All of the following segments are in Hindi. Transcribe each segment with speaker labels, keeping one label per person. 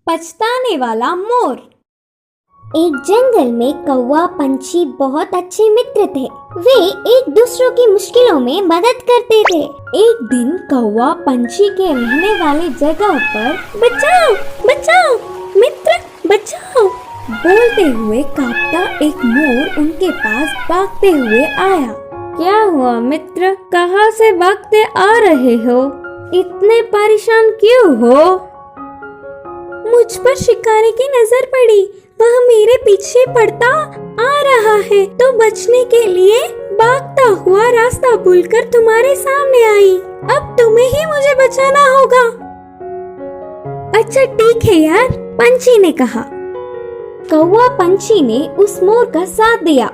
Speaker 1: पछताने वाला मोर। एक जंगल में कौवा पंछी बहुत अच्छे मित्र थे। वे एक दूसरों की मुश्किलों में मदद करते थे। एक दिन कौवा पंछी के रहने वाले जगह पर बचाओ बचाओ मित्र बचाओ बोलते हुए कांपता एक मोर उनके पास भागते हुए आया। क्या हुआ मित्र, कहाँ से भागते आ रहे हो? इतने परेशान क्यों हो? मुझ पर शिकारी की नजर पड़ी, वह मेरे पीछे पड़ता आ रहा है तो बचने के लिए भागता हुआ रास्ता भूलकर तुम्हारे सामने आई। अब तुम्हें ही मुझे बचाना होगा। अच्छा ठीक है यार, पंछी ने कहा। कौवा पंछी ने उस मोर का साथ दिया।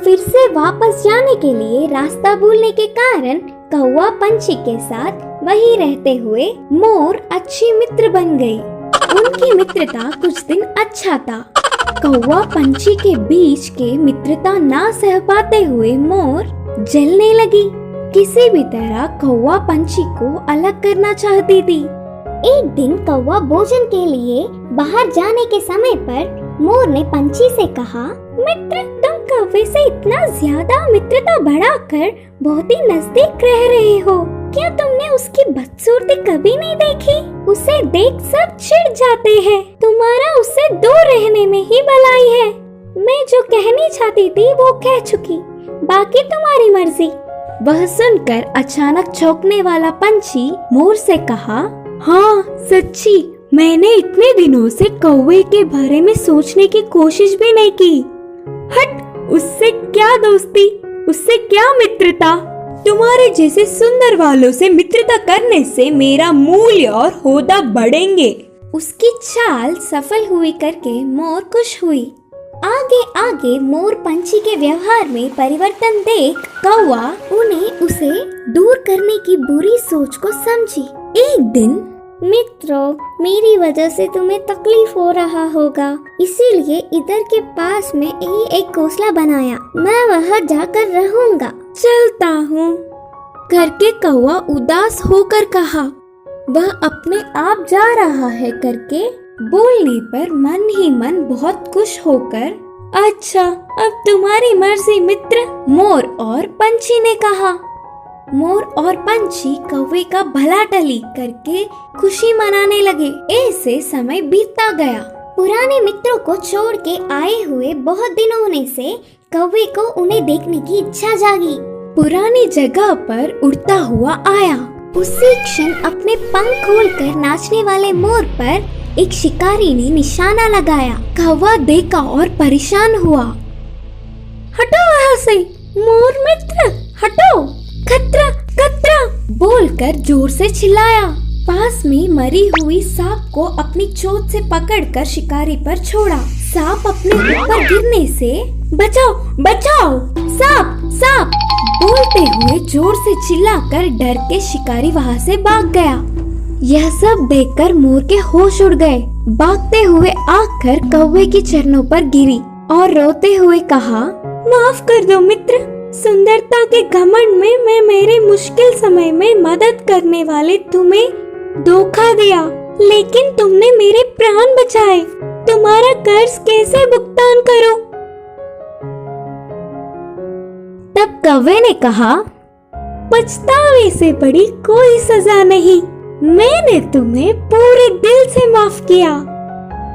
Speaker 1: फिर से वापस जाने के लिए रास्ता भूलने के कारण कौवा पंछी के साथ वहीं रहते हुए मोर अच्छी मित्र बन गई। उनकी मित्रता कुछ दिन अच्छा था। कौवा पंछी के बीच के मित्रता ना सह पाते हुए मोर जलने लगी। किसी भी तरह कौवा पंछी को अलग करना चाहती थी। एक दिन कौवा भोजन के लिए बाहर जाने के समय पर मोर ने पंछी से कहा, मित्र तुम कौवे से इतना ज्यादा मित्रता बढ़ाकर बहुत ही नजदीक रह रहे हो। क्या तुमने उसकी बदसूरती कभी नहीं देखी? उसे देख सब चिढ़ जाते हैं। तुम्हारा उससे दूर रहने में ही भलाई है। मैं जो कहनी चाहती थी वो कह चुकी, बाकी तुम्हारी मर्जी। वह सुनकर अचानक चौंकने वाला पंछी मोर से कहा, हाँ सच्ची, मैंने इतने दिनों से कौवे के बारे में सोचने की कोशिश भी नहीं की। हट, उससे क्या दोस्ती, उससे क्या मित्रता। तुम्हारे जैसे सुंदर वालों से मित्रता करने से मेरा मूल्य और होदा बढ़ेंगे। उसकी चाल सफल हुई करके मोर खुश हुई। आगे आगे मोर पंछी के व्यवहार में परिवर्तन देख कौवा उन्हें उसे दूर करने की बुरी सोच को समझी। एक दिन, मित्रों मेरी वजह से तुम्हें तकलीफ हो रहा होगा, इसीलिए इधर के पास में ही एक घोंसला बनाया। मैं वहाँ जाकर रहूंगा। चलता हूँ करके कौवा उदास होकर कहा। वह अपने आप जा रहा है करके बोलने पर मन ही मन बहुत खुश होकर, अच्छा अब तुम्हारी मर्जी मित्र, मोर और पंछी ने कहा। मोर और पंछी कौवे का भला टली करके खुशी मनाने लगे। ऐसे समय बीतता गया। पुराने मित्रों को छोड़ के आए हुए बहुत दिन होने से कौवे को उन्हें देखने की इच्छा जागी। पुरानी जगह पर उड़ता हुआ आया। उसी क्षण अपने पंख खोलकर नाचने वाले मोर पर एक शिकारी ने निशाना लगाया। कौवा देखा और परेशान हुआ। हटो वहाँ से, मोर मित्र हटो, खतरा खतरा बोलकर जोर से चिल्लाया। पास में मरी हुई सांप को अपनी चोंच से पकड़कर शिकारी पर छोड़ा। सांप अपने ऊपर गिरने से बचाओ बचाओ, सांप सांप बोलते हुए जोर से चिल्लाकर डर के शिकारी वहाँ से भाग गया। यह सब देखकर मोर के होश उड़ गए। भागते हुए आकर कौवे की चरणों पर गिरी और रोते हुए कहा, माफ कर दो मित्र, सुंदरता के घमंड में मैं मेरे मुश्किल समय में मदद करने वाले तुम्हें धोखा दिया, लेकिन तुमने मेरे प्राण बचाए। तुम्हारा कर्ज कैसे भुगतान करूं? तब कौवे ने कहा, पछतावे से बड़ी कोई सजा नहीं, मैंने तुम्हें पूरे दिल से माफ किया।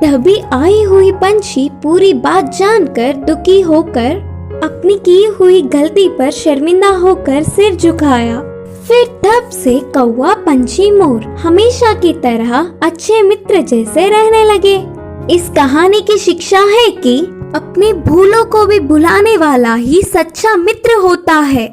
Speaker 1: तभी आई हुई पंछी पूरी बात जानकर दुखी होकर अपनी की हुई गलती पर शर्मिंदा होकर सिर झुकाया। फिर तब से कौवा पंछी मोर हमेशा की तरह अच्छे मित्र जैसे रहने लगे। इस कहानी की शिक्षा है कि अपने भूलों को भी भुलाने वाला ही सच्चा मित्र होता है।